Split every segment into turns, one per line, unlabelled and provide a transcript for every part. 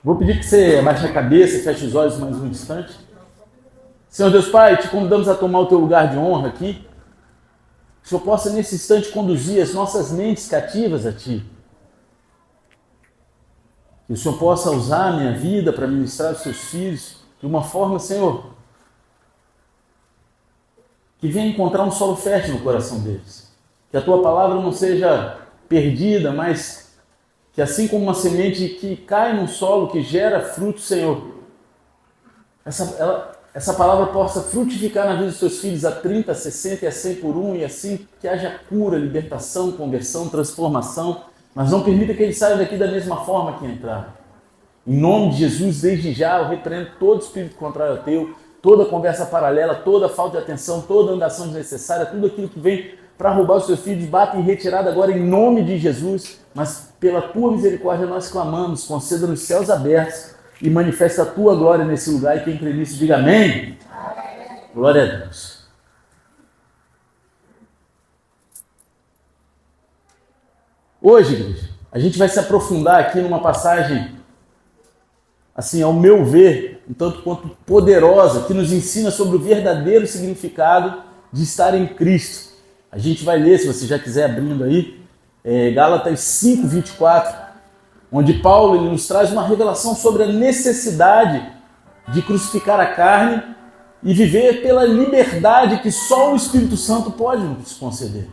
Vou pedir que você abaixe a cabeça e feche os olhos mais um instante. Senhor Deus Pai, te convidamos a tomar o teu lugar de honra aqui. Que o Senhor possa nesse instante conduzir as nossas mentes cativas a Ti. Que o Senhor possa usar a minha vida para ministrar os Seus filhos de uma forma, Senhor, que venha encontrar um solo fértil no coração deles. Que a Tua palavra não seja perdida, mas que assim como uma semente que cai num solo, que gera fruto, Senhor, essa palavra possa frutificar na vida dos Teus filhos a 30, a 60 e a 100 por um, e assim que haja cura, libertação, conversão, transformação, mas não permita que eles saiam daqui da mesma forma que entraram. Em nome de Jesus, desde já, eu repreendo todo espírito contrário ao Teu, toda conversa paralela, toda falta de atenção, toda andação desnecessária, tudo aquilo que vem para roubar os Teus filhos, bate em retirada agora em nome de Jesus, mas pela Tua misericórdia nós clamamos, conceda nos céus abertos e manifesta a Tua glória nesse lugar, e quem crê nisso diga amém. Amém. Glória a Deus. Hoje, igreja, a gente vai se aprofundar aqui numa passagem, assim, ao meu ver, um tanto quanto poderosa, que nos ensina sobre o verdadeiro significado de estar em Cristo. A gente vai ler, se você já quiser abrindo aí, Gálatas 5, 24, onde Paulo ele nos traz uma revelação sobre a necessidade de crucificar a carne e viver pela liberdade que só o Espírito Santo pode nos conceder.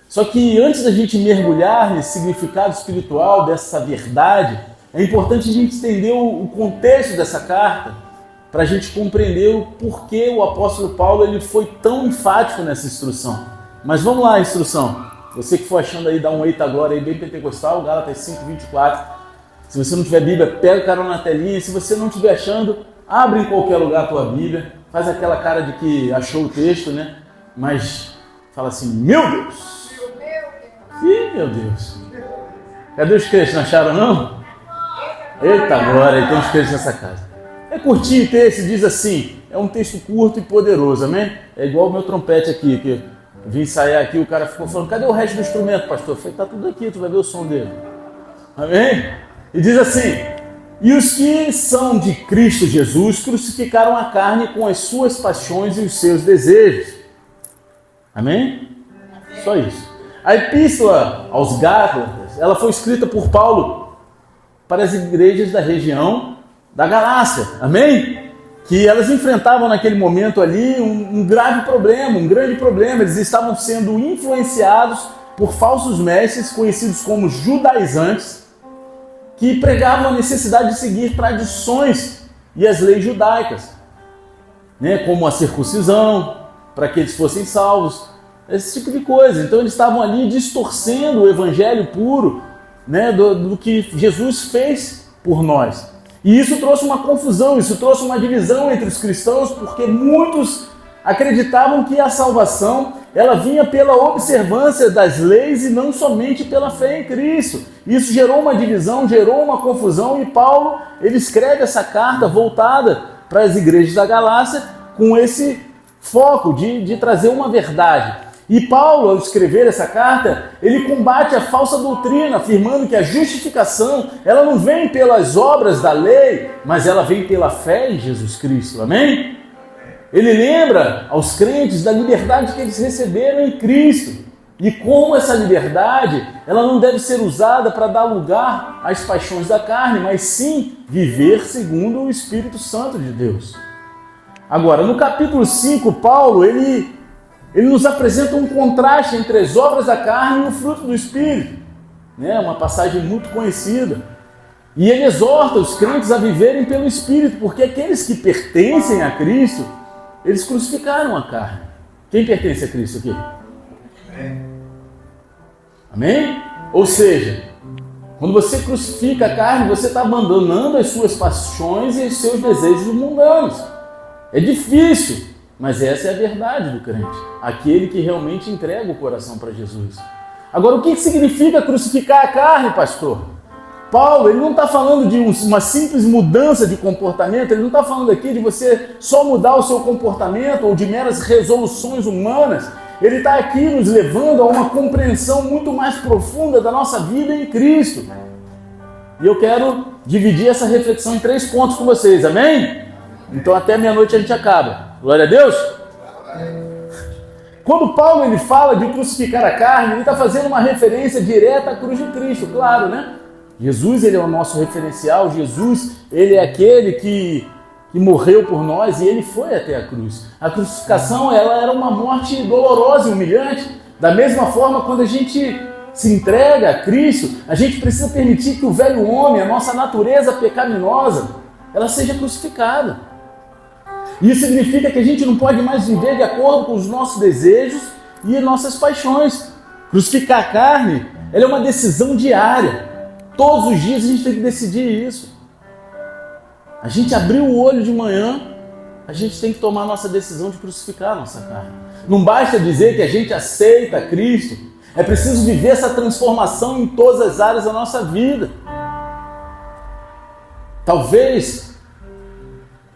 Só que antes da gente mergulhar nesse significado espiritual, dessa verdade, é importante a gente entender o contexto dessa carta, para a gente compreender o porquê o apóstolo Paulo ele foi tão enfático nessa instrução. Mas vamos lá a instrução. Você que for achando aí, dá um eita glória aí bem pentecostal, Gálatas 5, 24. Se você não tiver Bíblia, pega o carona na telinha. Se você não estiver achando, abre em qualquer lugar a tua Bíblia. Faz aquela cara de que achou o texto, né? Mas fala assim, meu Deus! Ih, meu Deus! Cadê os crentes? Não acharam, não? Eita glória, tem uns crentes nessa casa. É curtinho o texto, diz assim, é um texto curto e poderoso, amém? É igual o meu trompete aqui, que eu vim ensaiar aqui, o cara ficou falando, cadê o resto do instrumento, pastor? Eu falei, tá tudo aqui, tu vai ver o som dele. Amém? E diz assim, e os que são de Cristo Jesus crucificaram a carne com as suas paixões e os seus desejos. Amém? Só isso. A epístola aos Gálatas, ela foi escrita por Paulo para as igrejas da região da Galácia. Amém? Que elas enfrentavam naquele momento ali um grave problema, um grande problema. Eles estavam sendo influenciados por falsos mestres, conhecidos como judaizantes, que pregavam a necessidade de seguir tradições e as leis judaicas, né, como a circuncisão, para que eles fossem salvos, esse tipo de coisa. Então eles estavam ali distorcendo o evangelho puro, né, do que Jesus fez por nós. E isso trouxe uma confusão, isso trouxe uma divisão entre os cristãos, porque muitos acreditavam que a salvação ela vinha pela observância das leis e não somente pela fé em Cristo. Isso gerou uma divisão, gerou uma confusão, e Paulo ele escreve essa carta voltada para as igrejas da Galácia com esse foco de trazer uma verdade. E Paulo, ao escrever essa carta, ele combate a falsa doutrina, afirmando que a justificação ela não vem pelas obras da lei, mas ela vem pela fé em Jesus Cristo. Amém? Ele lembra aos crentes da liberdade que eles receberam em Cristo. E como essa liberdade, ela não deve ser usada para dar lugar às paixões da carne, mas sim viver segundo o Espírito Santo de Deus. Agora, no capítulo 5, Paulo, ele nos apresenta um contraste entre as obras da carne e o fruto do Espírito. Né? Uma passagem muito conhecida. E ele exorta os crentes a viverem pelo Espírito, porque aqueles que pertencem a Cristo, eles crucificaram a carne. Quem pertence a Cristo aqui? Amém? Ou seja, quando você crucifica a carne, você está abandonando as suas paixões e os seus desejos mundanos. É difícil, mas essa é a verdade do crente. Aquele que realmente entrega o coração para Jesus. Agora, o que significa crucificar a carne, pastor? Paulo, ele não está falando de uma simples mudança de comportamento, ele não está falando aqui de você só mudar o seu comportamento ou de meras resoluções humanas. Ele está aqui nos levando a uma compreensão muito mais profunda da nossa vida em Cristo. E eu quero dividir essa reflexão em 3 pontos com vocês, amém? Então até meia-noite a gente acaba. Glória a Deus! Quando Paulo ele fala de crucificar a carne, ele está fazendo uma referência direta à cruz de Cristo, claro, né? Jesus ele é o nosso referencial, Jesus ele é aquele que morreu por nós e ele foi até a cruz. A crucificação ela era uma morte dolorosa e humilhante. Da mesma forma, quando a gente se entrega a Cristo, a gente precisa permitir que o velho homem, a nossa natureza pecaminosa, ela seja crucificada. Isso significa que a gente não pode mais viver de acordo com os nossos desejos e nossas paixões. Crucificar a carne, ela é uma decisão diária. Todos os dias a gente tem que decidir isso. A gente abriu o olho de manhã, a gente tem que tomar a nossa decisão de crucificar a nossa carne. Não basta dizer que a gente aceita Cristo, é preciso viver essa transformação em todas as áreas da nossa vida. Talvez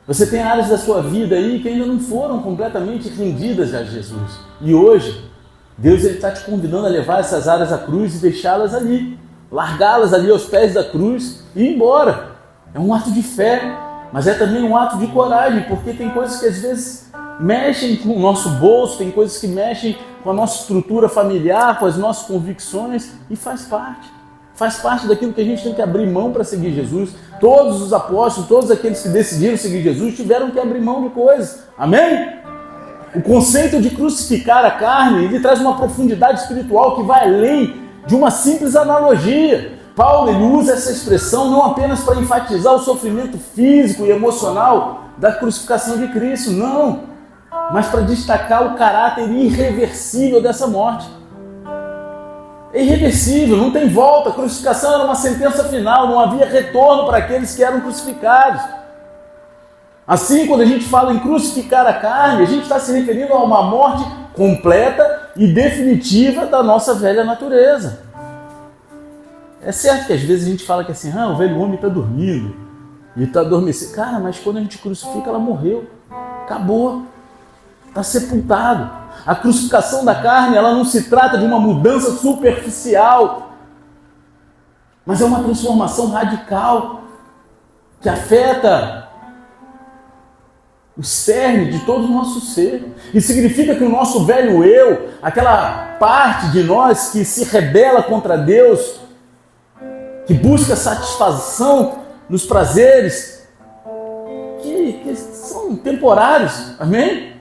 você tenha áreas da sua vida aí que ainda não foram completamente rendidas a Jesus. E hoje, Deus está te convidando a levar essas áreas à cruz e deixá-las ali. Largá-las ali aos pés da cruz e ir embora. É um ato de fé, mas é também um ato de coragem, porque tem coisas que às vezes mexem com o nosso bolso, tem coisas que mexem com a nossa estrutura familiar, com as nossas convicções, e faz parte daquilo que a gente tem que abrir mão para seguir Jesus. Todos os apóstolos, todos aqueles que decidiram seguir Jesus tiveram que abrir mão de coisas, amém? O conceito de crucificar a carne, ele traz uma profundidade espiritual que vai além de uma simples analogia. Paulo ele usa essa expressão não apenas para enfatizar o sofrimento físico e emocional da crucificação de Cristo, não, mas para destacar o caráter irreversível dessa morte. É irreversível, não tem volta. A crucificação era uma sentença final, não havia retorno para aqueles que eram crucificados. Assim, quando a gente fala em crucificar a carne, a gente está se referindo a uma morte completa e definitiva da nossa velha natureza. É certo que às vezes a gente fala que assim, o velho homem está dormindo, ele está adormecido. Cara, mas quando a gente crucifica, ela morreu, acabou, está sepultado. A crucificação da carne, ela não se trata de uma mudança superficial, mas é uma transformação radical que afeta o cerne de todo o nosso ser. E significa que o nosso velho eu, aquela parte de nós que se rebela contra Deus, que busca satisfação nos prazeres que são temporários, amém?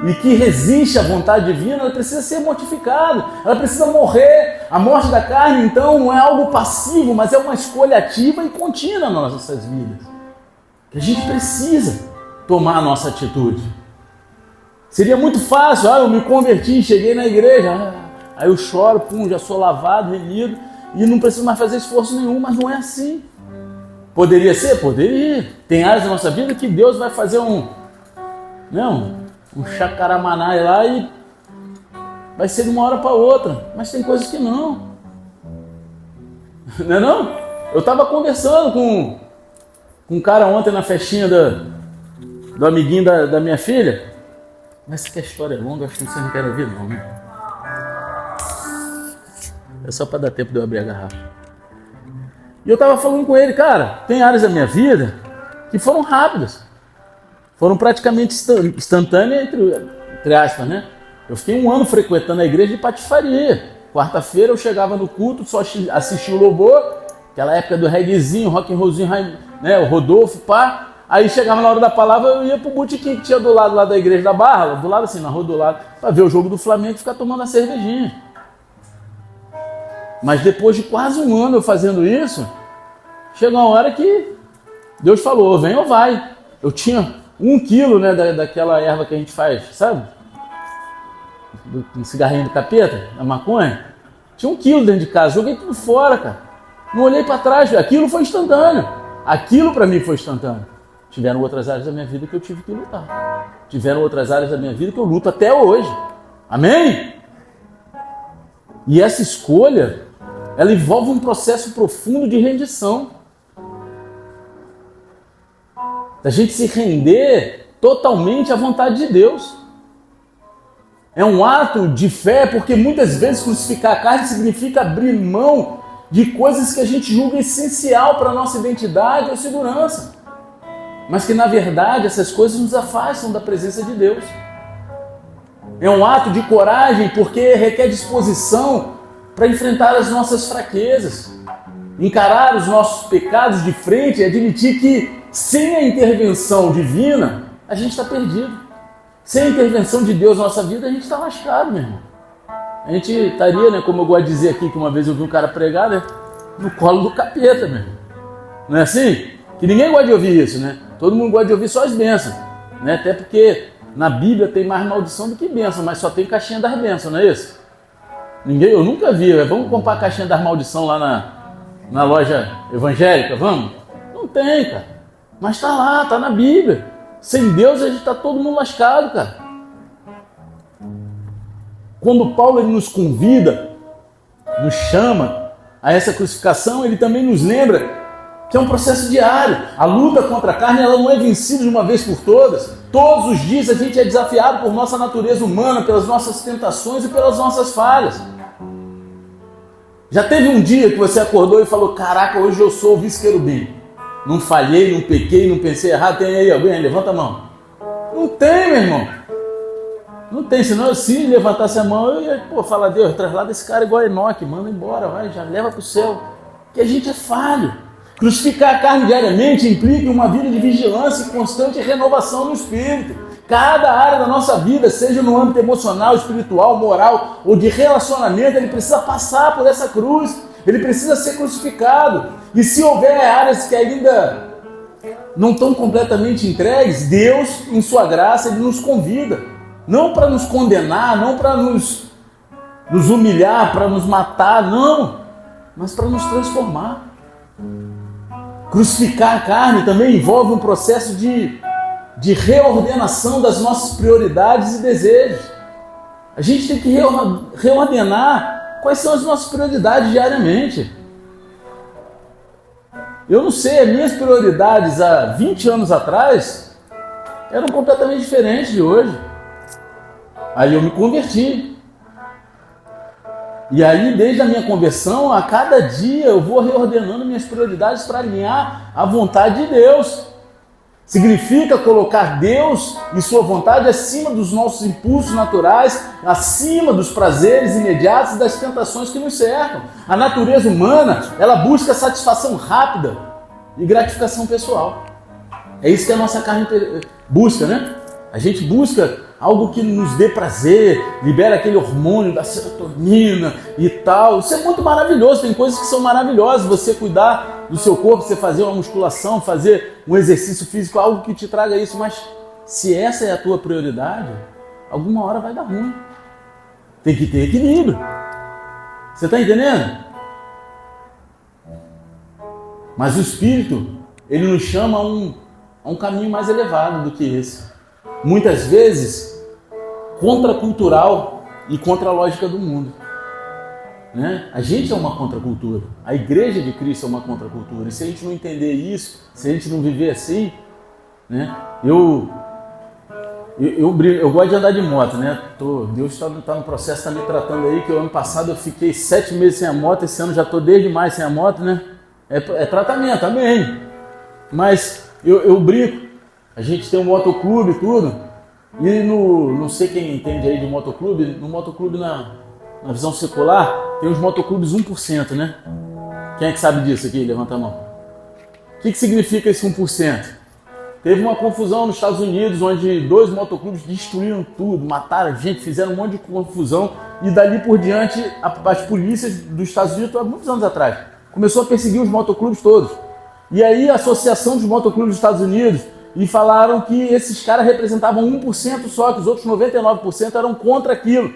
E que resiste à vontade divina, ela precisa ser mortificada, ela precisa morrer. A morte da carne, então, não é algo passivo, mas é uma escolha ativa e contínua nas nossas vidas. Que a gente precisa tomar a nossa atitude. Seria muito fácil, eu me converti, cheguei na igreja, aí eu choro, já sou lavado, remido, e não preciso mais fazer esforço nenhum, mas não é assim. Poderia ser? Poderia. Tem áreas da nossa vida que Deus vai fazer um chacaramaná lá e vai ser de uma hora para outra, mas tem coisas que não. Não é não? Eu estava conversando com um cara ontem na festinha do amiguinho da minha filha, mas essa que a história é longa, acho que você não quer ouvir não, né? É só para dar tempo de eu abrir a garrafa. E eu estava falando com ele, cara, tem áreas da minha vida que foram rápidas. Foram praticamente instantâneas, entre aspas, né? Eu fiquei 1 ano frequentando a igreja de patifaria. Quarta-feira eu chegava no culto, só assistia o louvor, aquela época do reggaezinho, rock and rollzinho, né? O Rodolfo, pá. Aí chegava na hora da palavra, eu ia pro botequim que tinha do lado lá da igreja da Barra, do lado assim, na rua do lado, para ver o jogo do Flamengo e ficar tomando a cervejinha. Mas depois de quase 1 ano eu fazendo isso, chegou uma hora que Deus falou, vem ou vai. Eu tinha 1 quilo, né, daquela erva que a gente faz, sabe? Do cigarrinho do capeta, da maconha. Tinha 1 quilo dentro de casa, joguei tudo fora, cara. Não olhei para trás, aquilo foi instantâneo. Aquilo para mim foi instantâneo. Tiveram outras áreas da minha vida que eu tive que lutar. Tiveram outras áreas da minha vida que eu luto até hoje. Amém? E essa escolha, ela envolve um processo profundo de rendição. Da gente se render totalmente à vontade de Deus. É um ato de fé, porque muitas vezes crucificar a carne significa abrir mão de coisas que a gente julga essencial para a nossa identidade ou segurança, mas que na verdade essas coisas nos afastam da presença de Deus. É um ato de coragem porque requer disposição para enfrentar as nossas fraquezas, encarar os nossos pecados de frente e admitir que sem a intervenção divina a gente está perdido. Sem a intervenção de Deus na nossa vida a gente está lascado, meu irmão. A gente estaria, né, como eu gosto de dizer aqui, que uma vez eu vi um cara pregar, né, no colo do capeta, meu irmão. Não é assim? Que ninguém gosta de ouvir isso, né? Todo mundo gosta de ouvir só as bênçãos, né? Até porque na Bíblia tem mais maldição do que bênção, mas só tem caixinha das bênçãos, não é isso? Eu nunca vi. Vamos comprar a caixinha das maldição lá na loja evangélica, vamos? Não tem, cara. Mas tá lá, tá na Bíblia. Sem Deus a gente tá todo mundo lascado, cara. Quando Paulo ele nos convida, nos chama a essa crucificação, ele também nos lembra que é um processo diário. A luta contra a carne ela não é vencida de uma vez por todas. Todos os dias a gente é desafiado por nossa natureza humana, pelas nossas tentações e pelas nossas falhas. Já teve um dia que você acordou e falou: caraca, hoje eu sou o vice-querubim. Não falhei, não pequei, não pensei errado. Tem aí alguém? Levanta a mão. Não tem, meu irmão. Não tem, senão se levantasse a mão, eu ia falar: Deus, traslada esse cara igual a Enoque, manda embora, vai, já leva para o céu. Que a gente é falho. Crucificar a carne diariamente implica uma vida de vigilância e constante renovação no espírito. Cada área da nossa vida, seja no âmbito emocional, espiritual, moral ou de relacionamento, ele precisa passar por essa cruz. Ele precisa ser crucificado. E se houver áreas que ainda não estão completamente entregues, Deus, em sua graça, Ele nos convida. Não para nos condenar, não para nos humilhar, para nos matar, não. Mas para nos transformar. Crucificar a carne também envolve um processo de reordenação das nossas prioridades e desejos. A gente tem que reordenar quais são as nossas prioridades diariamente. Eu não sei, as minhas prioridades há 20 anos atrás eram completamente diferentes de hoje. Aí eu me converti. E aí, desde a minha conversão, a cada dia eu vou reordenando minhas prioridades para alinhar a vontade de Deus. Significa colocar Deus e sua vontade acima dos nossos impulsos naturais, acima dos prazeres imediatos e das tentações que nos cercam. A natureza humana, ela busca satisfação rápida e gratificação pessoal. É isso que a nossa carne busca, né? A gente busca algo que nos dê prazer, libera aquele hormônio da serotonina e tal. Isso é muito maravilhoso, tem coisas que são maravilhosas. Você cuidar do seu corpo, você fazer uma musculação, fazer um exercício físico, algo que te traga isso. Mas se essa é a tua prioridade, alguma hora vai dar ruim. Tem que ter equilíbrio. Você está entendendo? Mas o Espírito, ele nos chama a um caminho mais elevado do que esse. Muitas vezes contracultural e contra a lógica do mundo, né? A gente é uma contracultura, a Igreja de Cristo é uma contracultura, e se a gente não entender isso, se a gente não viver assim, né? Eu gosto de andar de moto, né? Deus está no processo, está me tratando aí, que o ano passado eu fiquei 7 meses sem a moto, esse ano já estou desde mais sem a moto, né? É tratamento, amém. Mas eu brinco. A gente tem um motoclube e tudo, e não sei quem entende aí de motoclube, no motoclube na visão secular, tem os motoclubes 1%, né? Quem é que sabe disso aqui? Levanta a mão. O que significa esse 1%? Teve uma confusão nos Estados Unidos, onde 2 motoclubes destruíram tudo, mataram gente, fizeram um monte de confusão, e dali por diante, as polícias dos Estados Unidos, há muitos anos atrás, começou a perseguir os motoclubes todos. E aí a Associação dos Motoclubes dos Estados Unidos, e falaram que esses caras representavam 1% só, que os outros 99% eram contra aquilo.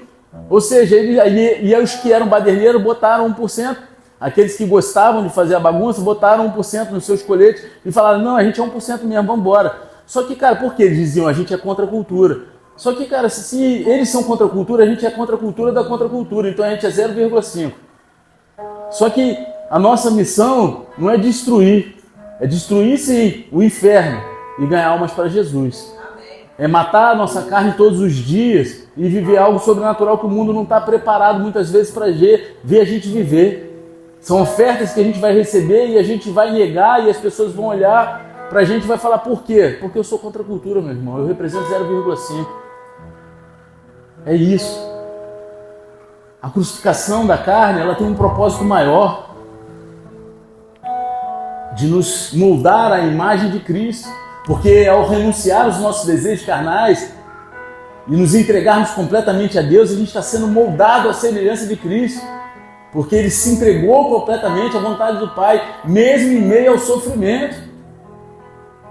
Ou seja, e os que eram baderneiros botaram 1%, aqueles que gostavam de fazer a bagunça botaram 1% nos seus coletes e falaram: não, a gente é 1% mesmo, vamos embora. Só que, cara, por que eles diziam? A gente é contra a cultura. Só que, cara, se eles são contra a cultura, a gente é contra a cultura da contracultura, então a gente é 0,5. Só que a nossa missão não é destruir sim o inferno e ganhar almas para Jesus. Amém. É matar a nossa carne todos os dias e viver algo sobrenatural que o mundo não está preparado muitas vezes para ver a gente viver. São ofertas que a gente vai receber e a gente vai negar e as pessoas vão olhar pra gente e vai falar por quê? Porque eu sou contra a cultura, meu irmão. Eu represento 0,5. É isso. A crucificação da carne, ela tem um propósito maior de nos moldar à imagem de Cristo. Porque ao renunciar aos nossos desejos carnais e nos entregarmos completamente a Deus, a gente está sendo moldado à semelhança de Cristo. Porque Ele se entregou completamente à vontade do Pai, mesmo em meio ao sofrimento.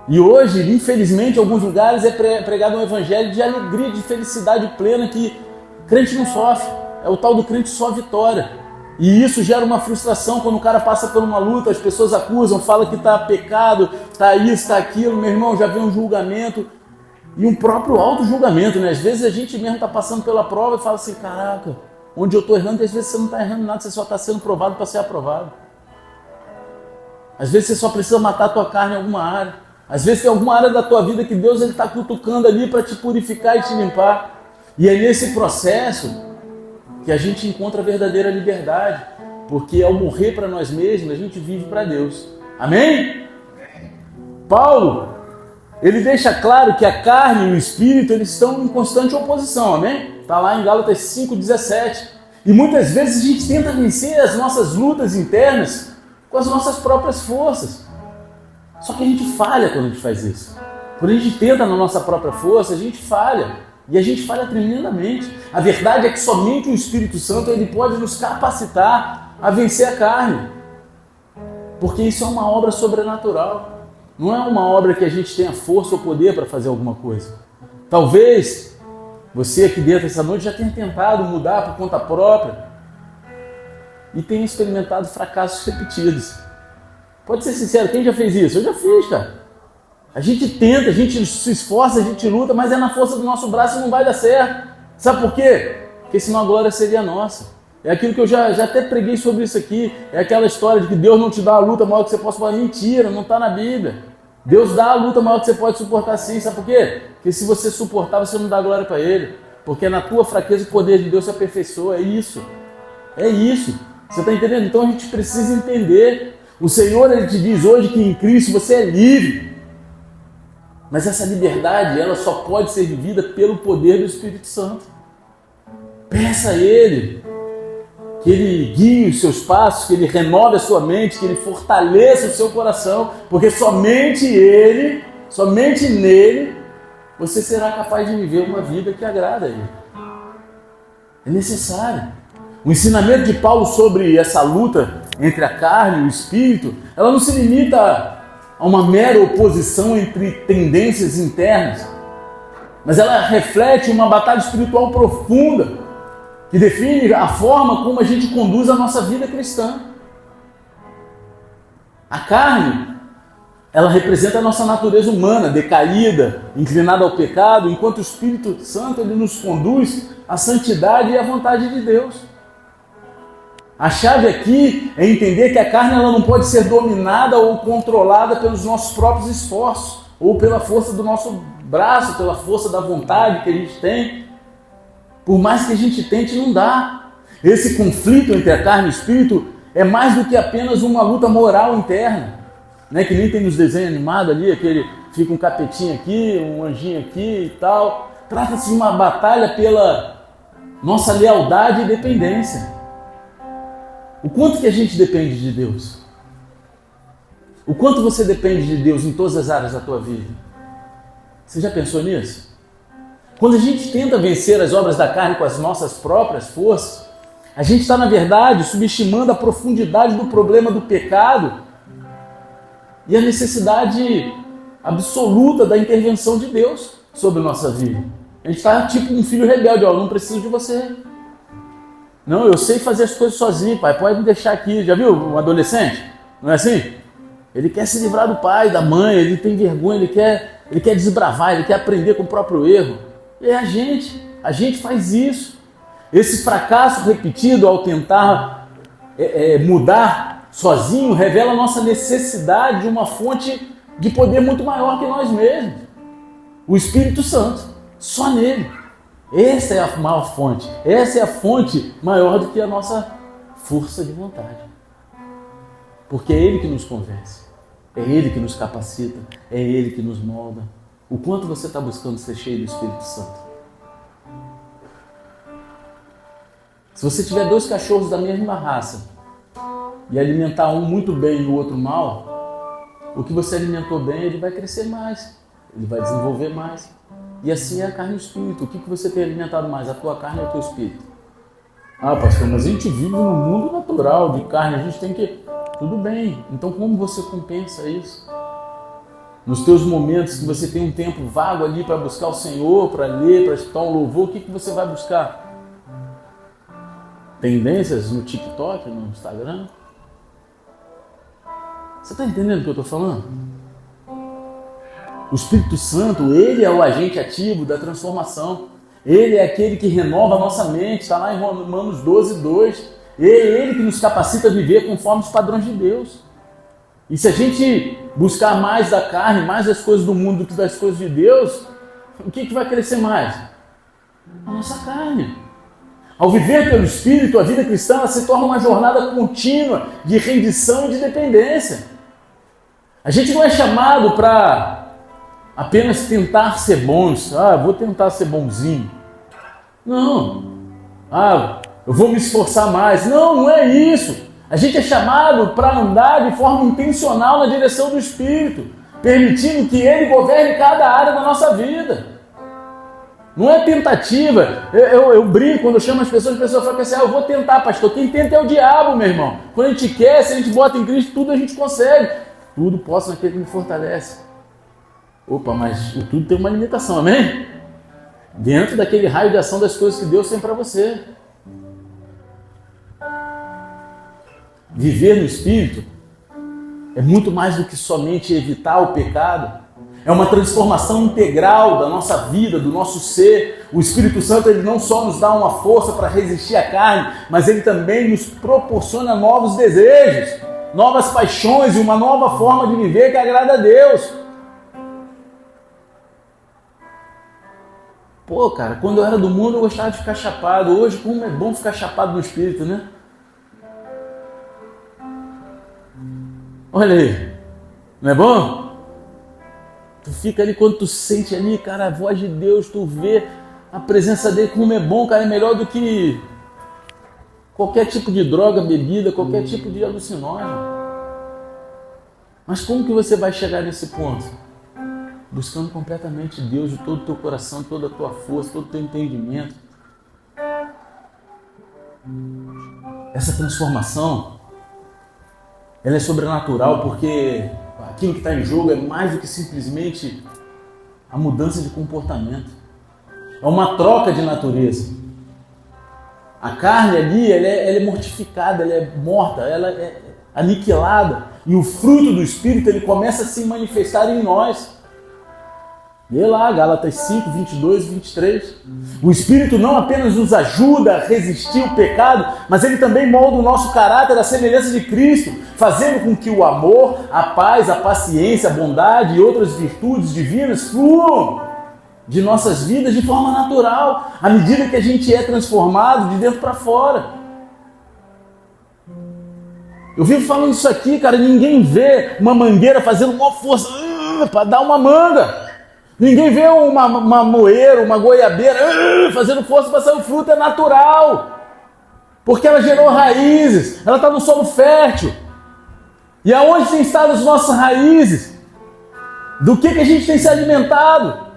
E hoje, infelizmente, em alguns lugares é pregado um evangelho de alegria, de felicidade plena, que crente não sofre. É o tal do crente só vitória. E isso gera uma frustração quando o cara passa por uma luta, as pessoas acusam, falam que está pecado, está isso, está aquilo. Meu irmão, já vem um julgamento e um próprio auto-julgamento, né? Às vezes a gente mesmo está passando pela prova e fala assim, caraca, onde eu estou errando, e às vezes você não está errando nada, você só está sendo provado para ser aprovado. Às vezes você só precisa matar a tua carne em alguma área. Às vezes tem alguma área da tua vida que Deus está cutucando ali para te purificar e te limpar. E é nesse processo que a gente encontra a verdadeira liberdade, porque ao morrer para nós mesmos, a gente vive para Deus. Amém? Paulo, ele deixa claro que a carne e o espírito, eles estão em constante oposição, amém? Está lá em Gálatas 5,17. E muitas vezes a gente tenta vencer as nossas lutas internas com as nossas próprias forças. Só que a gente falha quando a gente faz isso. Quando a gente tenta na nossa própria força, a gente falha. E a gente falha tremendamente. A verdade é que somente o Espírito Santo ele pode nos capacitar a vencer a carne. Porque isso é uma obra sobrenatural. Não é uma obra que a gente tenha força ou poder para fazer alguma coisa. Talvez você aqui dentro essa noite já tenha tentado mudar por conta própria e tenha experimentado fracassos repetidos. Pode ser sincero, quem já fez isso? Eu já fiz, cara. A gente tenta, a gente se esforça, a gente luta, mas é na força do nosso braço e não vai dar certo. Sabe por quê? Porque senão a glória seria nossa. É aquilo que eu já até preguei sobre isso aqui. É aquela história de que Deus não te dá a luta maior que você possa falar. Mentira, não está na Bíblia. Deus dá a luta maior que você pode suportar sim. Sabe por quê? Porque se você suportar, você não dá glória para Ele. Porque na tua fraqueza o poder de Deus se aperfeiçoa. É isso. É isso. Você está entendendo? Então a gente precisa entender. O Senhor, Ele te diz hoje que em Cristo você é livre. Mas essa liberdade, ela só pode ser vivida pelo poder do Espírito Santo. Peça a Ele que Ele guie os seus passos, que Ele renove a sua mente, que Ele fortaleça o seu coração, porque somente Ele, somente nele, você será capaz de viver uma vida que agrada a Ele. É necessário. O ensinamento de Paulo sobre essa luta entre a carne e o Espírito, ela não se limita a uma mera oposição entre tendências internas, mas ela reflete uma batalha espiritual profunda que define a forma como a gente conduz a nossa vida cristã. A carne, ela representa a nossa natureza humana, decaída, inclinada ao pecado, enquanto o Espírito Santo ele nos conduz à santidade e à vontade de Deus. A chave aqui é entender que a carne ela não pode ser dominada ou controlada pelos nossos próprios esforços, ou pela força do nosso braço, pela força da vontade que a gente tem. Por mais que a gente tente, não dá. Esse conflito entre a carne e o espírito é mais do que apenas uma luta moral interna, né? Que nem tem nos desenhos animados ali, aquele fica um capetinho aqui, um anjinho aqui e tal. Trata-se de uma batalha pela nossa lealdade e dependência. O quanto que a gente depende de Deus? O quanto você depende de Deus em todas as áreas da tua vida? Você já pensou nisso? Quando a gente tenta vencer as obras da carne com as nossas próprias forças, a gente está, na verdade, subestimando a profundidade do problema do pecado e a necessidade absoluta da intervenção de Deus sobre a nossa vida. A gente está tipo um filho rebelde, ó, não preciso de você. Não, eu sei fazer as coisas sozinho, pai, pode me deixar aqui. Já viu um adolescente? Não é assim? Ele quer se livrar do pai, da mãe, ele tem vergonha, ele quer desbravar, ele quer aprender com o próprio erro. E é a gente faz isso. Esse fracasso repetido ao tentar mudar sozinho revela a nossa necessidade de uma fonte de poder muito maior que nós mesmos. O Espírito Santo, só nele. Essa é a maior fonte, essa é a fonte maior do que a nossa força de vontade. Porque é Ele que nos convence, é Ele que nos capacita, é Ele que nos molda. O quanto você está buscando ser cheio do Espírito Santo? Se você tiver 2 cachorros da mesma raça e alimentar um muito bem e o outro mal, o que você alimentou bem, ele vai crescer mais, ele vai desenvolver mais. E assim é a carne e o espírito. O que você tem alimentado mais, a tua carne ou o teu espírito? Ah, pastor, mas a gente vive no mundo natural de carne, a gente tem que... Tudo bem, então como você compensa isso? Nos teus momentos que você tem um tempo vago ali para buscar o Senhor, para ler, para escutar um louvor, o que você vai buscar? Tendências no TikTok, no Instagram? Você está entendendo o que eu estou falando? O Espírito Santo, Ele é o agente ativo da transformação. Ele é aquele que renova a nossa mente, está lá em Romanos 12, 2. É Ele que nos capacita a viver conforme os padrões de Deus. E se a gente buscar mais da carne, mais das coisas do mundo do que das coisas de Deus, o que vai crescer mais? A nossa carne. Ao viver pelo Espírito, a vida cristã ela se torna uma jornada contínua de rendição e de dependência. A gente não é chamado para apenas tentar ser bons. Vou tentar ser bonzinho. Não. Eu vou me esforçar mais. Não é isso. A gente é chamado para andar de forma intencional na direção do Espírito, permitindo que Ele governe cada área da nossa vida. Não é tentativa. Eu brinco quando eu chamo as pessoas falam assim, eu vou tentar, pastor. Quem tenta é o diabo, meu irmão. Quando a gente quer, se a gente bota em Cristo, tudo a gente consegue. Tudo posso naquele que me fortalece. Opa, mas o tudo tem uma limitação, amém? Dentro daquele raio de ação das coisas que Deus tem para você. Viver no Espírito é muito mais do que somente evitar o pecado. É uma transformação integral da nossa vida, do nosso ser. O Espírito Santo ele não só nos dá uma força para resistir à carne, mas ele também nos proporciona novos desejos, novas paixões e uma nova forma de viver que agrada a Deus. Pô, cara, quando eu era do mundo eu gostava de ficar chapado. Hoje, como é bom ficar chapado no Espírito, né? Olha aí, não é bom? Tu fica ali, quando tu sente ali, cara, a voz de Deus, tu vê a presença dele, como é bom, cara, é melhor do que qualquer tipo de droga, bebida, qualquer tipo de alucinógeno. Mas como que você vai chegar nesse ponto? Buscando completamente Deus de todo o teu coração, toda a tua força, todo o teu entendimento. Essa transformação ela é sobrenatural porque aquilo que está em jogo é mais do que simplesmente a mudança de comportamento. É uma troca de natureza. A carne ali, ela é mortificada, ela é morta, ela é aniquilada. E o fruto do Espírito, ele começa a se manifestar em nós. Lê lá, Gálatas 5, 22 e 23. O Espírito não apenas nos ajuda a resistir ao pecado, mas ele também molda o nosso caráter à semelhança de Cristo, fazendo com que o amor, a paz, a paciência, a bondade e outras virtudes divinas fluam de nossas vidas de forma natural, à medida que a gente é transformado de dentro para fora. Eu vivo falando isso aqui, cara, ninguém vê uma mangueira fazendo uma força para dar uma manga. Ninguém vê uma moeira, uma goiabeira fazendo força para sair o fruto, é natural. Porque ela gerou raízes, ela está no solo fértil. E aonde tem estado as nossas raízes? Do que a gente tem se alimentado?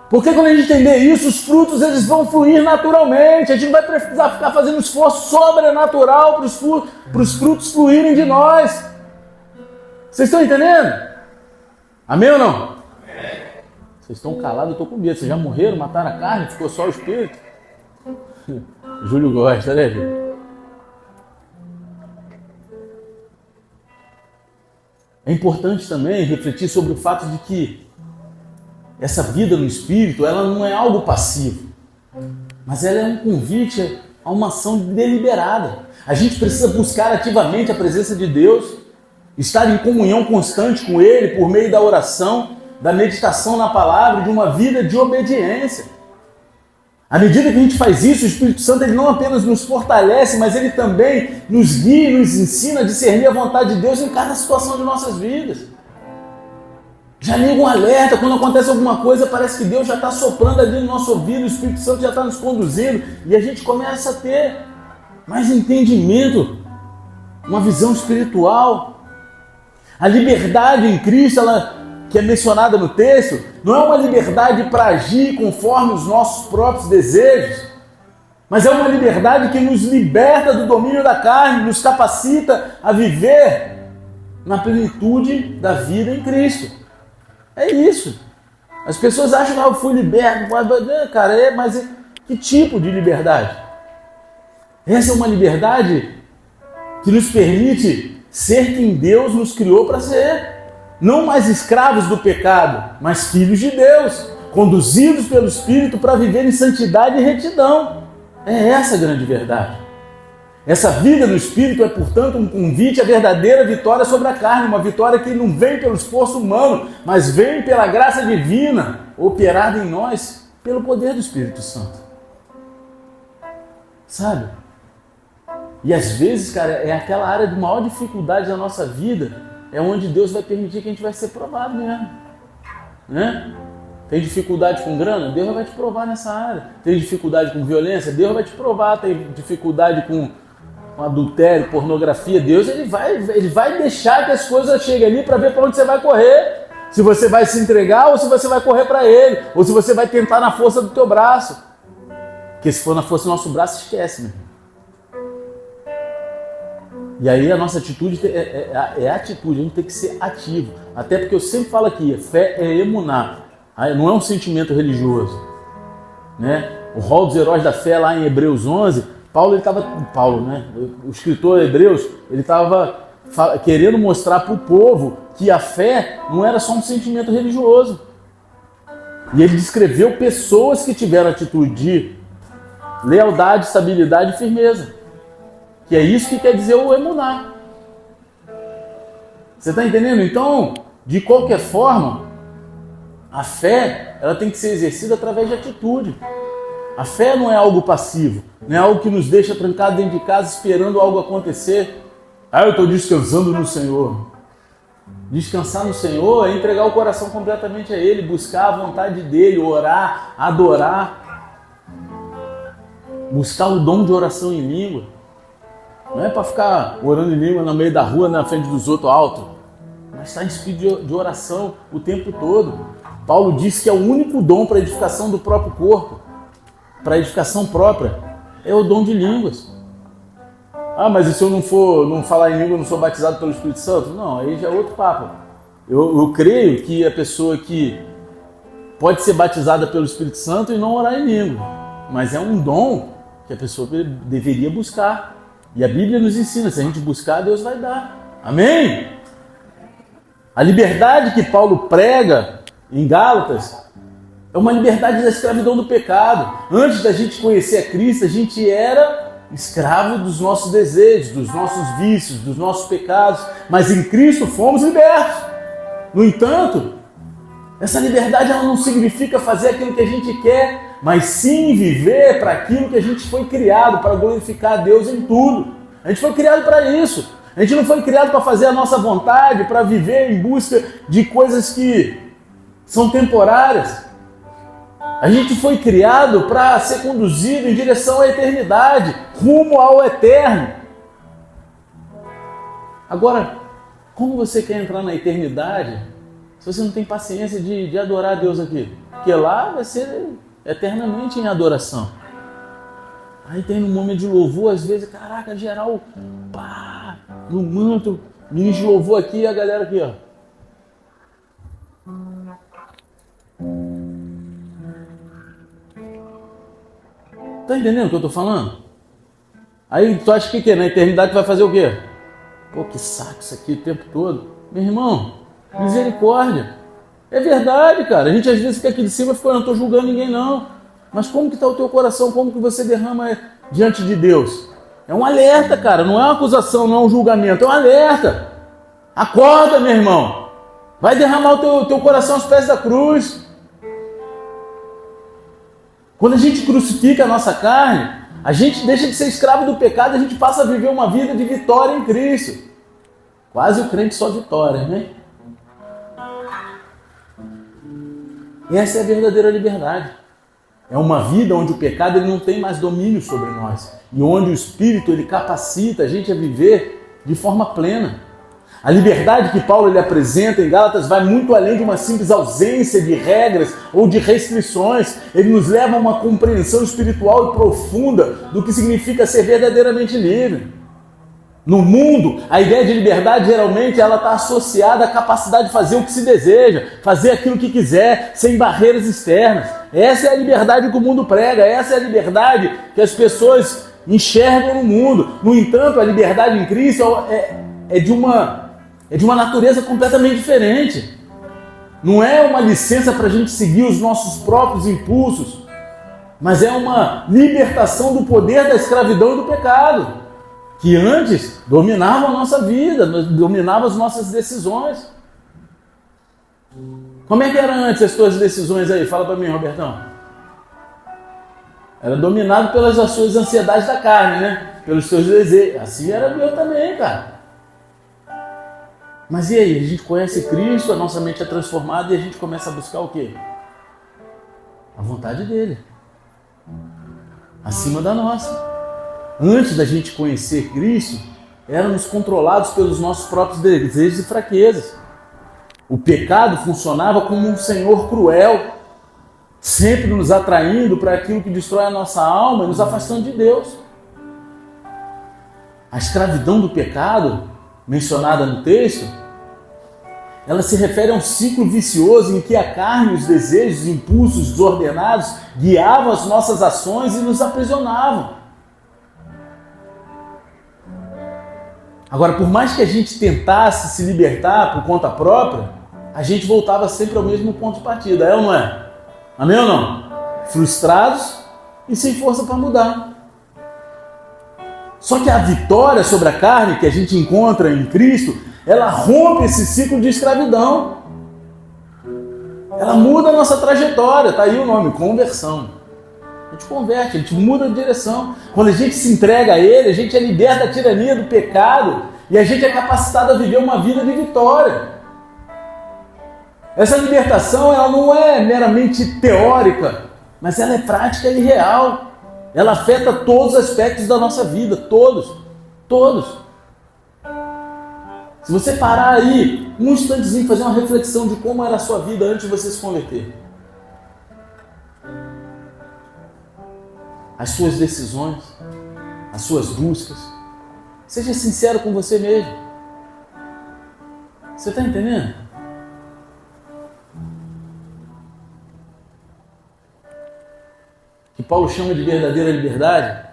Porque quando a gente entender isso, os frutos eles vão fluir naturalmente. A gente não vai precisar ficar fazendo esforço sobrenatural para os frutos fluírem de nós. Vocês estão entendendo? Amém ou não? Vocês estão calados, eu estou com medo. Vocês já morreram, mataram a carne, ficou só o espírito? Júlio gosta, né, Júlio? É importante também refletir sobre o fato de que essa vida no espírito, ela não é algo passivo, mas ela é um convite a uma ação deliberada. A gente precisa buscar ativamente a presença de Deus, estar em comunhão constante com Ele por meio da oração, da meditação na palavra, de uma vida de obediência. À medida que a gente faz isso, o Espírito Santo ele não apenas nos fortalece, mas ele também nos guia e nos ensina a discernir a vontade de Deus em cada situação de nossas vidas. Já liga um alerta, quando acontece alguma coisa, parece que Deus já está soprando ali no nosso ouvido, o Espírito Santo já está nos conduzindo, e a gente começa a ter mais entendimento, uma visão espiritual. A liberdade em Cristo, ela, que é mencionada no texto, não é uma liberdade para agir conforme os nossos próprios desejos, mas é uma liberdade que nos liberta do domínio da carne, nos capacita a viver na plenitude da vida em Cristo. É isso. As pessoas acham que eu fui liberto. Cara, mas que tipo de liberdade? Essa é uma liberdade que nos permite ser quem Deus nos criou para ser. Não mais escravos do pecado, mas filhos de Deus, conduzidos pelo Espírito para viver em santidade e retidão. É essa a grande verdade. Essa vida no Espírito é, portanto, um convite à verdadeira vitória sobre a carne, uma vitória que não vem pelo esforço humano, mas vem pela graça divina, operada em nós pelo poder do Espírito Santo. Sabe? E às vezes, cara, é aquela área de maior dificuldade da nossa vida, é onde Deus vai permitir que a gente vai ser provado mesmo. Né? Tem dificuldade com grana? Deus vai te provar nessa área. Tem dificuldade com violência? Deus vai te provar. Tem dificuldade com adultério, pornografia? Deus ele vai deixar que as coisas cheguem ali para ver para onde você vai correr. Se você vai se entregar ou se você vai correr para Ele. Ou se você vai tentar na força do teu braço. Porque se for na força do nosso braço, esquece, meu irmão. E aí a nossa atitude é atitude, a gente tem que ser ativo. Até porque eu sempre falo aqui, fé é emuná, não é um sentimento religioso. Né? O rol dos heróis da fé lá em Hebreus 11, o escritor Hebreus, ele estava querendo mostrar para o povo que a fé não era só um sentimento religioso. E ele descreveu pessoas que tiveram atitude de lealdade, estabilidade e firmeza. Que é isso que quer dizer o emuná. Você está entendendo? Então, de qualquer forma, a fé ela tem que ser exercida através de atitude. A fé não é algo passivo, não é algo que nos deixa trancados dentro de casa esperando algo acontecer. Eu estou descansando no Senhor. Descansar no Senhor é entregar o coração completamente a Ele, buscar a vontade dEle, orar, adorar, buscar o dom de oração em língua. Não é para ficar orando em língua no meio da rua, na frente dos outros alto, mas está em espírito de oração o tempo todo. Paulo diz que é o único dom para a edificação do próprio corpo, para a edificação própria, é o dom de línguas. Mas e se eu não falar em língua, eu não sou batizado pelo Espírito Santo? Não, aí já é outro papo. Eu creio que a pessoa que pode ser batizada pelo Espírito Santo e não orar em língua, mas é um dom que a pessoa deveria buscar. E a Bíblia nos ensina, se a gente buscar, Deus vai dar. Amém? A liberdade que Paulo prega em Gálatas é uma liberdade da escravidão do pecado. Antes da gente conhecer a Cristo, a gente era escravo dos nossos desejos, dos nossos vícios, dos nossos pecados. Mas em Cristo fomos libertos. No entanto, essa liberdade ela não significa fazer aquilo que a gente quer, mas sim viver para aquilo que a gente foi criado, para glorificar a Deus em tudo. A gente foi criado para isso. A gente não foi criado para fazer a nossa vontade, para viver em busca de coisas que são temporárias. A gente foi criado para ser conduzido em direção à eternidade, rumo ao eterno. Agora, como você quer entrar na eternidade se você não tem paciência de adorar a Deus aqui? Porque lá vai ser eternamente em adoração. Aí tem no momento de louvor, às vezes, caraca, geral, pá, no manto, ministro de louvor aqui e a galera aqui, ó. Tá entendendo o que eu tô falando? Aí tu acha que na eternidade tu vai fazer o quê? Pô, que saco isso aqui o tempo todo. Meu irmão, misericórdia. É verdade, cara. A gente às vezes fica aqui de cima e fica, não tô julgando ninguém não. Mas como que tá o teu coração? Como que você derrama diante de Deus? É um alerta, cara. Não é uma acusação, não é um julgamento. É um alerta. Acorda, meu irmão. Vai derramar o teu coração aos pés da cruz. Quando a gente crucifica a nossa carne, a gente deixa de ser escravo do pecado, a gente passa a viver uma vida de vitória em Cristo. Quase o crente só vitória, né? E essa é a verdadeira liberdade. É uma vida onde o pecado ele não tem mais domínio sobre nós. E onde o Espírito ele capacita a gente a viver de forma plena. A liberdade que Paulo ele apresenta em Gálatas vai muito além de uma simples ausência de regras ou de restrições. Ele nos leva a uma compreensão espiritual e profunda do que significa ser verdadeiramente livre. No mundo, a ideia de liberdade geralmente ela está associada à capacidade de fazer o que se deseja, fazer aquilo que quiser, sem barreiras externas. Essa é a liberdade que o mundo prega, essa é a liberdade que as pessoas enxergam no mundo. No entanto, a liberdade em Cristo é de uma natureza completamente diferente. Não é uma licença para a gente seguir os nossos próprios impulsos, mas é uma libertação do poder da escravidão e do pecado, que antes dominava a nossa vida, dominava as nossas decisões. Como é que era antes as tuas decisões aí? Fala para mim, Robertão. Era dominado pelas suas ansiedades da carne, né? Pelos seus desejos. Assim era meu também, cara. Mas e aí? A gente conhece Cristo, a nossa mente é transformada e a gente começa a buscar o quê? A vontade dele. Acima da nossa. Antes da gente conhecer Cristo, éramos controlados pelos nossos próprios desejos e fraquezas. O pecado funcionava como um senhor cruel, sempre nos atraindo para aquilo que destrói a nossa alma e nos afastando de Deus. A escravidão do pecado, mencionada no texto, ela se refere a um ciclo vicioso em que a carne, os desejos, os impulsos desordenados guiavam as nossas ações e nos aprisionavam. Agora, por mais que a gente tentasse se libertar por conta própria, a gente voltava sempre ao mesmo ponto de partida, é ou não é? Amém ou não? Frustrados e sem força para mudar. Só que a vitória sobre a carne que a gente encontra em Cristo, ela rompe esse ciclo de escravidão. Ela muda a nossa trajetória, tá aí o nome, conversão. A gente converte, a gente muda de direção. Quando a gente se entrega a Ele, a gente é liberto da tirania do pecado e a gente é capacitado a viver uma vida de vitória. Essa libertação ela não é meramente teórica, mas ela é prática e real. Ela afeta todos os aspectos da nossa vida, todos. Se você parar aí um instantezinho e fazer uma reflexão de como era a sua vida antes de você se converter. As suas decisões, as suas buscas. Seja sincero com você mesmo. Você está entendendo? O que Paulo chama de verdadeira liberdade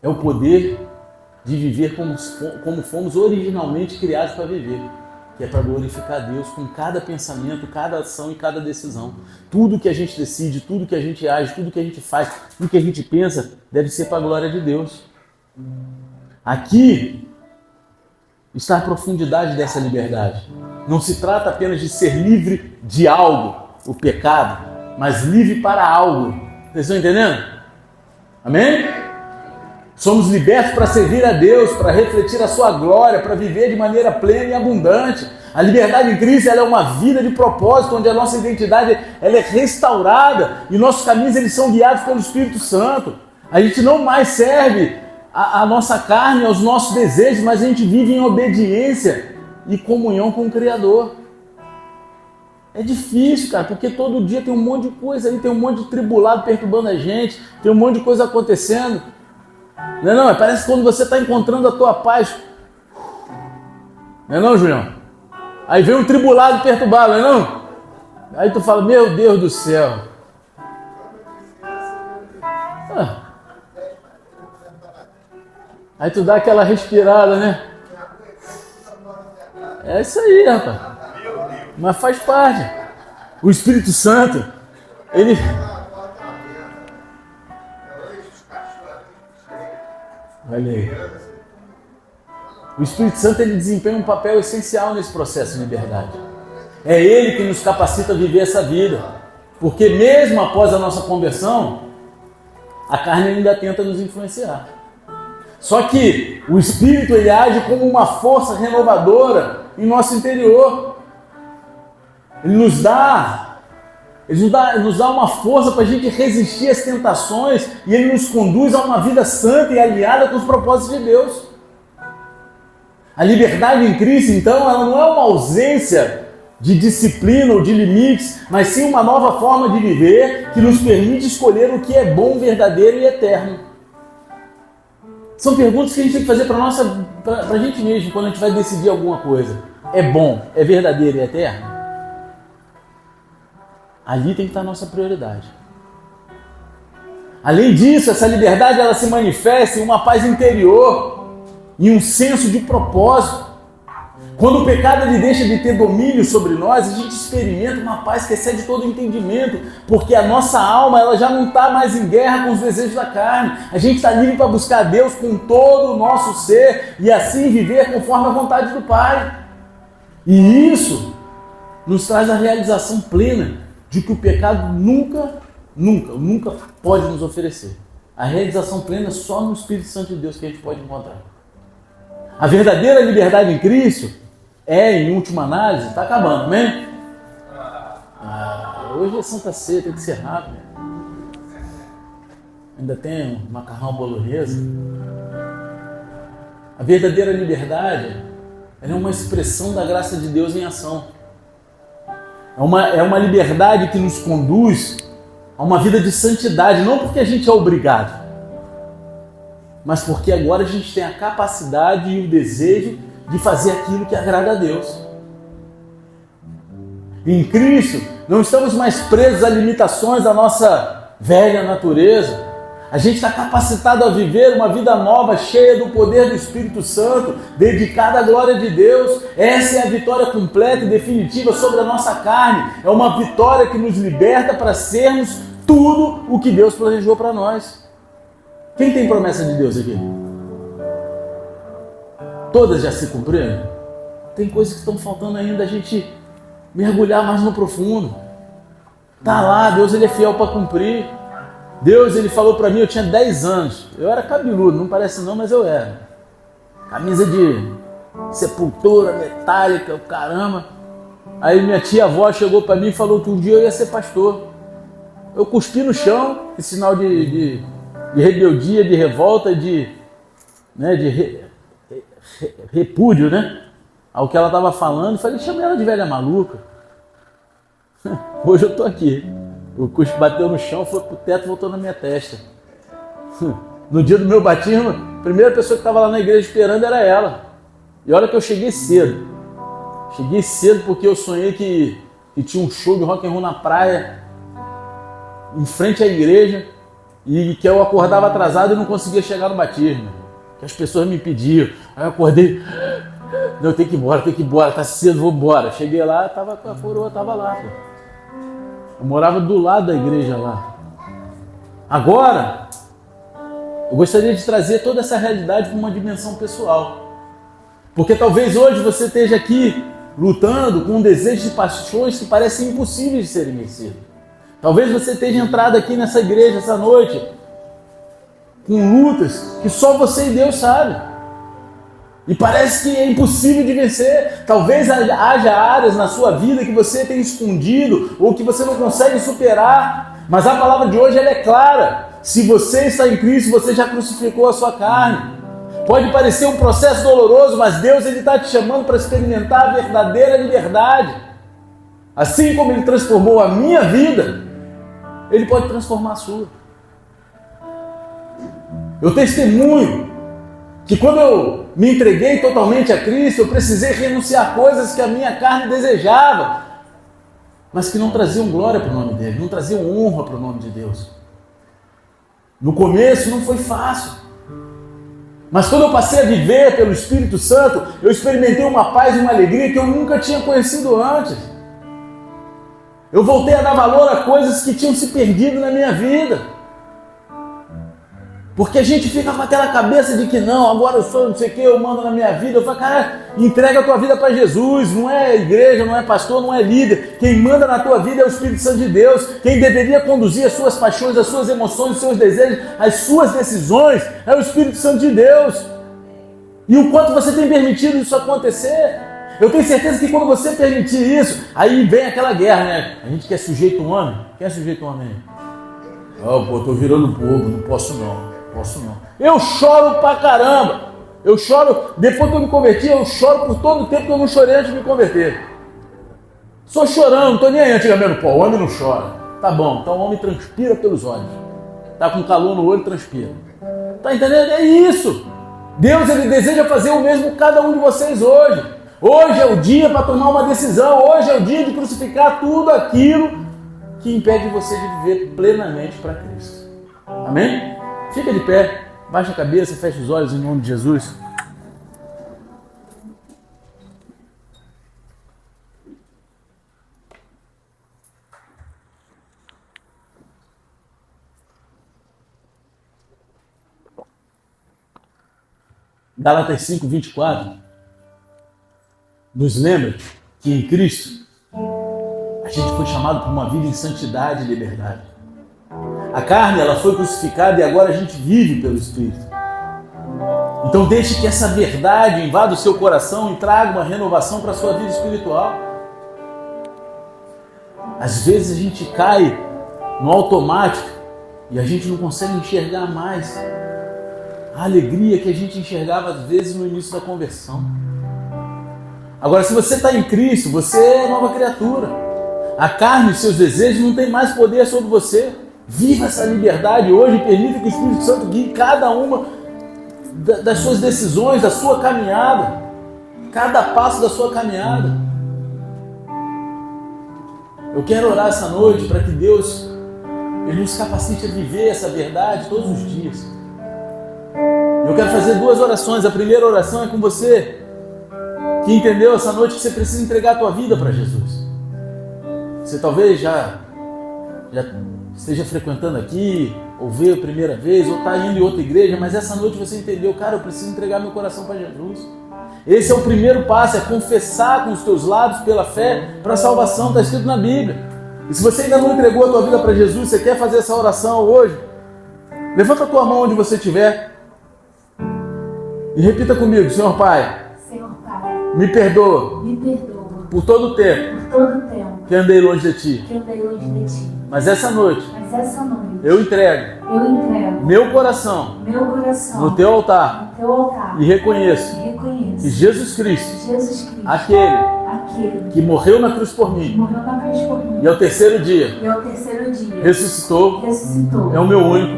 é o poder de viver como fomos originalmente criados para viver, que é para glorificar a Deus com cada pensamento, cada ação e cada decisão. Tudo que a gente decide, tudo que a gente age, tudo que a gente faz, tudo que a gente pensa, deve ser para a glória de Deus. Aqui está a profundidade dessa liberdade. Não se trata apenas de ser livre de algo, o pecado, mas livre para algo. Vocês estão entendendo? Amém? Somos libertos para servir a Deus, para refletir a sua glória, para viver de maneira plena e abundante. A liberdade em Cristo ela é uma vida de propósito, onde a nossa identidade ela é restaurada e nossos caminhos eles são guiados pelo Espírito Santo. A gente não mais serve a nossa carne, aos nossos desejos, mas a gente vive em obediência e comunhão com o Criador. É difícil, cara, porque todo dia tem um monte de coisa aí, tem um monte de tribulado perturbando a gente, tem um monte de coisa acontecendo. Não, parece que quando você está encontrando a tua paz. Não, Julião? Aí vem um tribulado perturbado, não? Aí tu fala, meu Deus do céu. Aí tu dá aquela respirada, né? É isso aí, rapaz. Mas faz parte. O Espírito Santo, ele... Olha aí. O Espírito Santo ele desempenha um papel essencial nesse processo de liberdade. É Ele que nos capacita a viver essa vida. Porque mesmo após a nossa conversão, a carne ainda tenta nos influenciar. Só que o Espírito ele age como uma força renovadora em nosso interior. Ele nos dá uma força para a gente resistir às tentações e ele nos conduz a uma vida santa e alinhada com os propósitos de Deus. A liberdade em Cristo, então, ela não é uma ausência de disciplina ou de limites, mas sim uma nova forma de viver que nos permite escolher o que é bom, verdadeiro e eterno. São perguntas que a gente tem que fazer para a gente mesmo quando a gente vai decidir alguma coisa. É bom, é verdadeiro e eterno? Ali tem que estar a nossa prioridade. Além disso, essa liberdade ela se manifesta em uma paz interior, em um senso de propósito. Quando o pecado ele deixa de ter domínio sobre nós, a gente experimenta uma paz que excede todo o entendimento, porque a nossa alma ela já não está mais em guerra com os desejos da carne. A gente está livre para buscar Deus com todo o nosso ser e assim viver conforme a vontade do Pai. E isso nos traz a realização plena de que o pecado nunca pode nos oferecer. A realização plena só no Espírito Santo de Deus que a gente pode encontrar. A verdadeira liberdade em Cristo em última análise, está acabando, amém? Hoje é Santa Ceia, tem que ser rápido. Ainda tem um macarrão bolonhesa. A verdadeira liberdade é uma expressão da graça de Deus em ação. É uma liberdade que nos conduz a uma vida de santidade, não porque a gente é obrigado, mas porque agora a gente tem a capacidade e o desejo de fazer aquilo que agrada a Deus. Em Cristo, não estamos mais presos a limitações da nossa velha natureza. A gente está capacitado a viver uma vida nova, cheia do poder do Espírito Santo, dedicada à glória de Deus. Essa é a vitória completa e definitiva sobre a nossa carne. É uma vitória que nos liberta para sermos tudo o que Deus planejou para nós. Quem tem promessa de Deus aqui? Todas já se cumpriram? Tem coisas que estão faltando ainda a gente mergulhar mais no profundo. Tá lá, Deus ele é fiel para cumprir. Deus ele falou para mim, eu tinha 10 anos. Eu era cabeludo, não parece não, mas eu era. Camisa de Sepultura, Metallica, o caramba. Aí minha tia-avó chegou para mim e falou que um dia eu ia ser pastor. Eu cuspi no chão, em sinal de rebeldia, de revolta, de repúdio, né? Ao que ela estava falando, falei, chamei ela de velha maluca. Hoje eu estou aqui. O cuspe bateu no chão, foi pro teto e voltou na minha testa. No dia do meu batismo, a primeira pessoa que estava lá na igreja esperando era ela. E olha que eu cheguei cedo. Cheguei cedo porque eu sonhei que tinha um show de rock and roll na praia, em frente à igreja, e que eu acordava atrasado e não conseguia chegar no batismo. Que as pessoas me pediam. Aí eu acordei, não, tem que ir embora, tá cedo, vou embora. Cheguei lá, a coroa tava lá, pô. Eu morava do lado da igreja lá. Agora, eu gostaria de trazer toda essa realidade para uma dimensão pessoal. Porque talvez hoje você esteja aqui lutando com um desejo de paixões que parecem impossíveis de serem vencidos. Talvez você esteja entrado aqui nessa igreja essa noite com lutas que só você e Deus sabem. E parece que é impossível de vencer. Talvez haja áreas na sua vida que você tem escondido ou que você não consegue superar. Mas a palavra de hoje ela é clara. Se você está em Cristo, você já crucificou a sua carne. Pode parecer um processo doloroso, mas Deus está te chamando para experimentar a verdadeira liberdade. Assim como Ele transformou a minha vida, Ele pode transformar a sua. Eu testemunho que quando eu me entreguei totalmente a Cristo, eu precisei renunciar a coisas que a minha carne desejava, mas que não traziam glória para o nome dele, não traziam honra para o nome de Deus. No começo não foi fácil, mas quando eu passei a viver pelo Espírito Santo, eu experimentei uma paz e uma alegria que eu nunca tinha conhecido antes. Eu voltei a dar valor a coisas que tinham se perdido na minha vida. Porque a gente fica com aquela cabeça de que não, agora eu sou não sei o que, eu mando na minha vida. Eu falo, cara, entrega a tua vida para Jesus. Não é igreja, não é pastor, não é líder. Quem manda na tua vida é o Espírito Santo de Deus. Quem deveria conduzir as suas paixões, as suas emoções, os seus desejos, as suas decisões é o Espírito Santo de Deus. E o quanto você tem permitido isso acontecer? Eu tenho certeza que quando você permitir isso, aí vem aquela guerra, né? A gente quer sujeito um homem. Quem é sujeito um homem? Pô, tô virando povo, não posso não. Eu choro pra caramba. Eu choro, depois que eu me converti, eu choro por todo o tempo que eu não chorei antes de me converter. Só chorando, não tô nem aí. Antigamente, pô, o homem não chora. Tá bom, então o homem transpira pelos olhos. Tá com calor no olho, transpira. Tá entendendo? É isso. Deus, ele deseja fazer o mesmo com cada um de vocês hoje. Hoje é o dia para tomar uma decisão. Hoje é o dia de crucificar tudo aquilo que impede você de viver plenamente para Cristo. Amém? Fica de pé, baixa a cabeça, fecha os olhos em nome de Jesus. Gálatas 5:24 nos lembra que em Cristo a gente foi chamado para uma vida em santidade e liberdade. A carne, ela foi crucificada e agora a gente vive pelo Espírito. Então deixe que essa verdade invada o seu coração e traga uma renovação para a sua vida espiritual. Às vezes a gente cai no automático e a gente não consegue enxergar mais a alegria que a gente enxergava às vezes no início da conversão. Agora, se você está em Cristo, você é nova criatura. A carne e seus desejos não têm mais poder sobre você. Viva essa liberdade hoje e permita que o Espírito Santo guie cada uma das suas decisões, da sua caminhada, cada passo da sua caminhada. Eu quero orar essa noite para que Deus ele nos capacite a viver essa verdade todos os dias. Eu quero fazer 2 orações. A primeira oração é com você que entendeu essa noite que você precisa entregar a tua vida para Jesus. Você talvez já esteja frequentando aqui, ou veio a primeira vez, ou está indo em outra igreja, mas essa noite você entendeu, cara, eu preciso entregar meu coração para Jesus. Esse é o primeiro passo, é confessar com os teus lábios pela fé para a salvação, está escrito na Bíblia. E se você ainda não entregou a tua vida para Jesus, você quer fazer essa oração hoje, levanta a tua mão onde você estiver e repita comigo: Senhor Pai, me perdoa por todo o tempo que andei longe de Ti. Mas essa noite eu entrego meu coração no Teu altar e reconheço que Jesus Cristo, aquele que morreu na cruz por mim e ao terceiro dia ressuscitou, é o meu único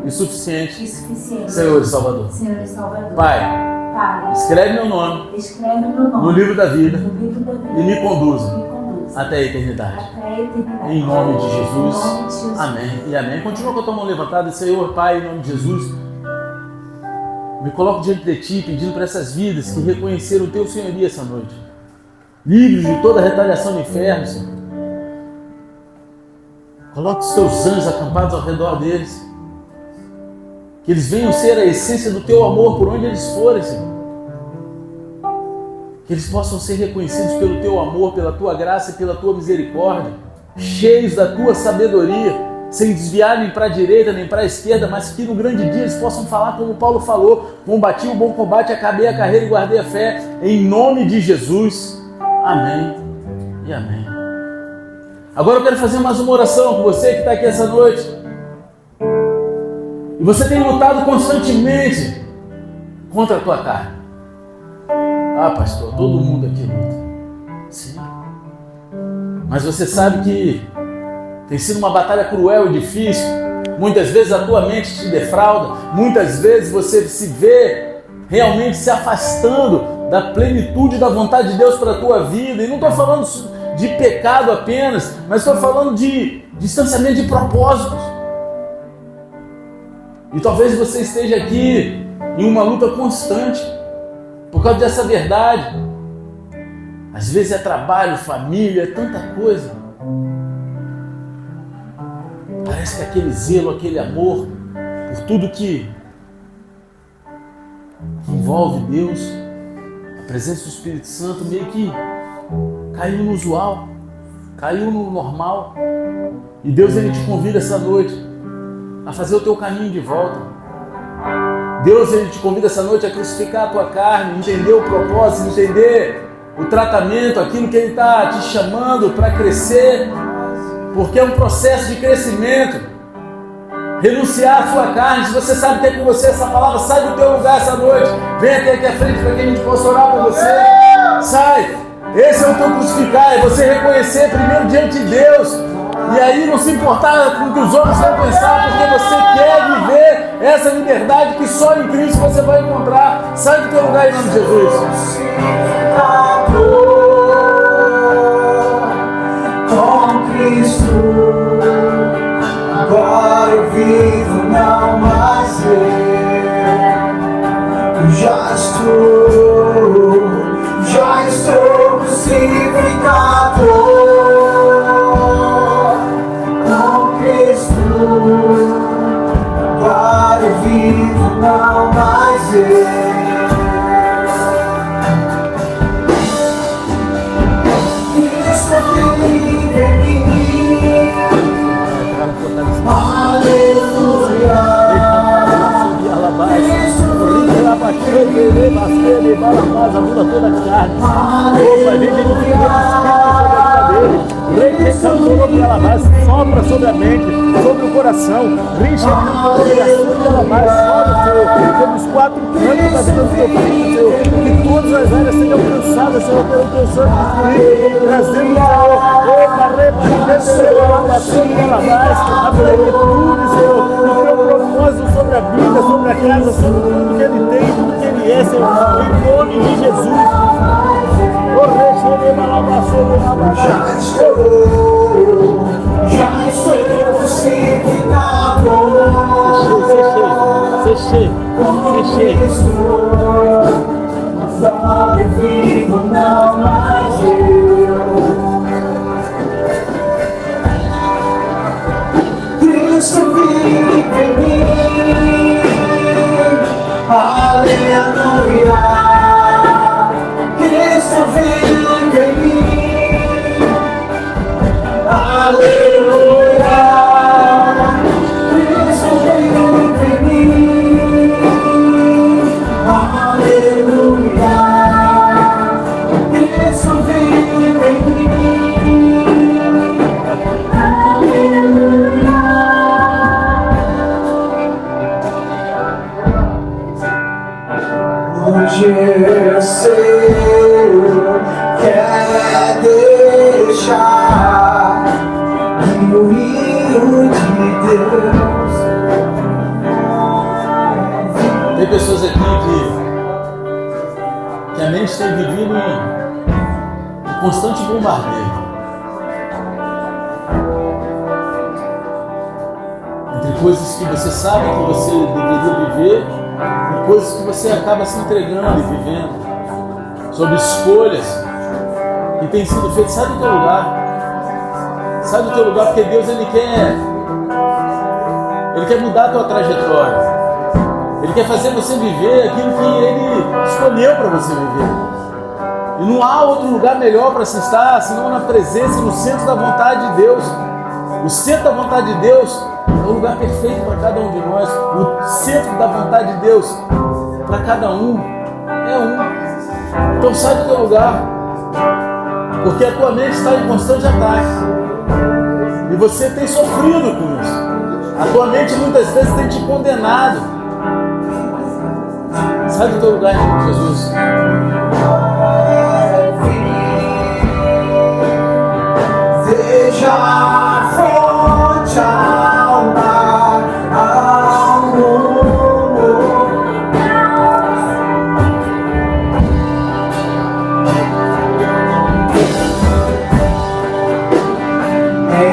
e suficiente Senhor e Salvador. Pai, escreve meu nome no livro da vida e me conduza até a eternidade. Em nome de Jesus. Amém e amém. Continua com a tua mão levantada. Senhor, Pai, em nome de Jesus, me coloco diante de Ti, pedindo para essas vidas que reconheceram o Teu senhorio essa noite, livres de toda a retaliação do inferno, Senhor. Coloque os Teus anjos acampados ao redor deles, que eles venham ser a essência do Teu amor por onde eles forem, Senhor. Que eles possam ser reconhecidos pelo Teu amor, pela Tua graça e pela Tua misericórdia, cheios da Tua sabedoria, sem desviar nem para a direita nem para a esquerda, mas que no grande dia eles possam falar como Paulo falou: combati o bom combate, acabei a carreira e guardei a fé, em nome de Jesus. Amém e amém. Agora eu quero fazer mais uma oração com você que está aqui essa noite. E você tem lutado constantemente contra a tua carne. Ah, pastor, todo mundo aqui luta. Sim. Mas você sabe que tem sido uma batalha cruel e difícil. Muitas vezes a tua mente te defrauda. Muitas vezes você se vê realmente se afastando da plenitude da vontade de Deus para a tua vida. E não estou falando de pecado apenas, mas estou falando de distanciamento de propósitos. E talvez você esteja aqui em uma luta constante por causa dessa verdade. Às vezes é trabalho, família, é tanta coisa. Parece que aquele zelo, aquele amor por tudo que envolve Deus, a presença do Espírito Santo meio que caiu no usual, caiu no normal. E Deus, Ele te convida essa noite a fazer o teu caminho de volta. Deus, Ele te convida essa noite a crucificar a tua carne, entender o propósito, entender o tratamento, aquilo que Ele está te chamando para crescer, porque é um processo de crescimento. Renunciar à sua carne. Se você sabe que é com você essa palavra, sai do teu lugar essa noite, vem até aqui à frente para que a gente possa orar por você. Sai, esse é o teu crucificar, é você reconhecer primeiro diante de Deus, e aí não se importar com o que os homens vão pensar, porque você quer viver essa liberdade que só em Cristo você vai encontrar. Sai do teu lugar em nome de Jesus.
Com Cristo agora eu vivo, não mais eu já estou crucificado. Com Cristo agora eu vivo, não mais eu.
A muda toda a carne. Opa, vem sobre a vida, sopra sobre a mente, sobre o coração, rixa sobre os quatro cantos da vida do teu filho, Senhor, que todas as áreas sejam alcançadas, Senhor, pelo teu sangue, trazendo a plenitude, Senhor, o teu propósito sobre a vida, sobre a casa, sobre tudo que Ele tem, tudo que Ele é, Senhor, em nome de Jesus.
Já estou crucificado.
Fechei.
Agora eu vivo, não mais eu. Cristo vive em mim. Aleluia. Cristo vive em mim. Aleluia. Cristo vive em mim. Aleluia. Cristo vive em mim. Aleluia. Hoje eu sei, quer deixar que o rio de Deus.
Tem pessoas aqui que a mente tem vivido em constante bombardeio. Entre coisas que você sabe que você deveria viver e coisas que você acaba se entregando e vivendo. Sobre escolhas que têm sido feitas. Sai do teu lugar. Sai do teu lugar, porque Deus Ele quer mudar a tua trajetória. Ele quer fazer você viver aquilo que Ele escolheu para você viver. E não há outro lugar melhor para se estar, senão na presença, no centro da vontade de Deus. O centro da vontade de Deus é o lugar perfeito para cada um de nós. O centro da vontade de Deus para cada um é um. Então sai do teu lugar, porque a tua mente está em constante ataque. E você tem sofrido com isso. A tua mente muitas vezes tem te condenado. Sai do teu lugar, em nome de Jesus.
Veja a fonte ao mar, ao mundo.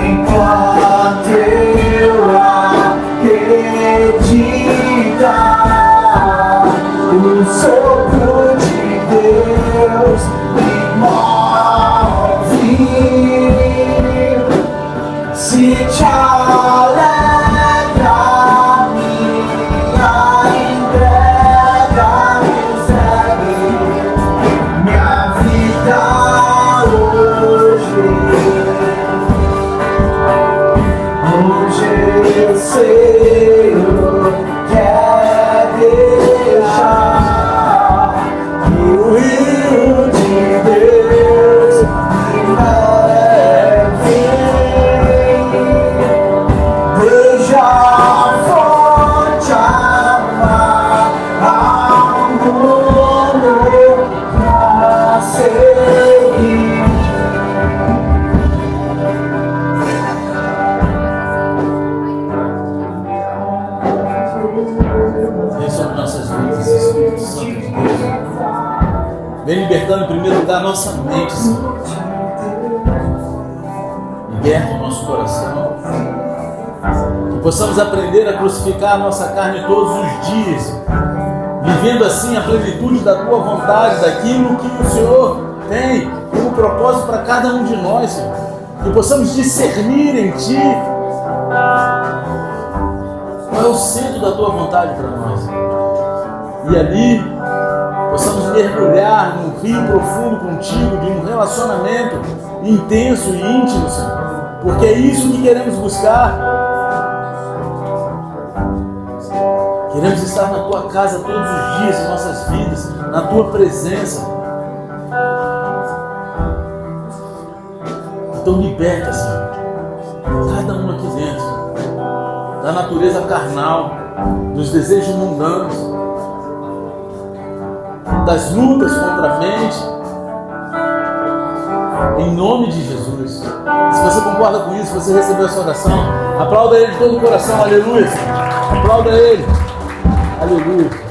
Enquanto eu acreditar, o sopro de Deus me move. Se te alegra
nossa mente, Senhor. Liberta o nosso coração. Que possamos aprender a crucificar a nossa carne todos os dias, vivendo assim a plenitude da Tua vontade, daquilo que o Senhor tem como propósito para cada um de nós, Senhor. Que possamos discernir em Ti qual é o centro da Tua vontade para nós. E ali possamos mergulhar num rio profundo contigo, de um relacionamento intenso e íntimo, Senhor. Porque é isso que queremos buscar. Queremos estar na Tua casa todos os dias de nossas vidas, na Tua presença. Então liberta, Senhor, cada um aqui dentro, da natureza carnal, dos desejos mundanos, das lutas contra a mente, em nome de Jesus. Se você concorda com isso, se você recebeu essa oração, aplauda Ele de todo o coração, aleluia. Aplauda Ele, aleluia.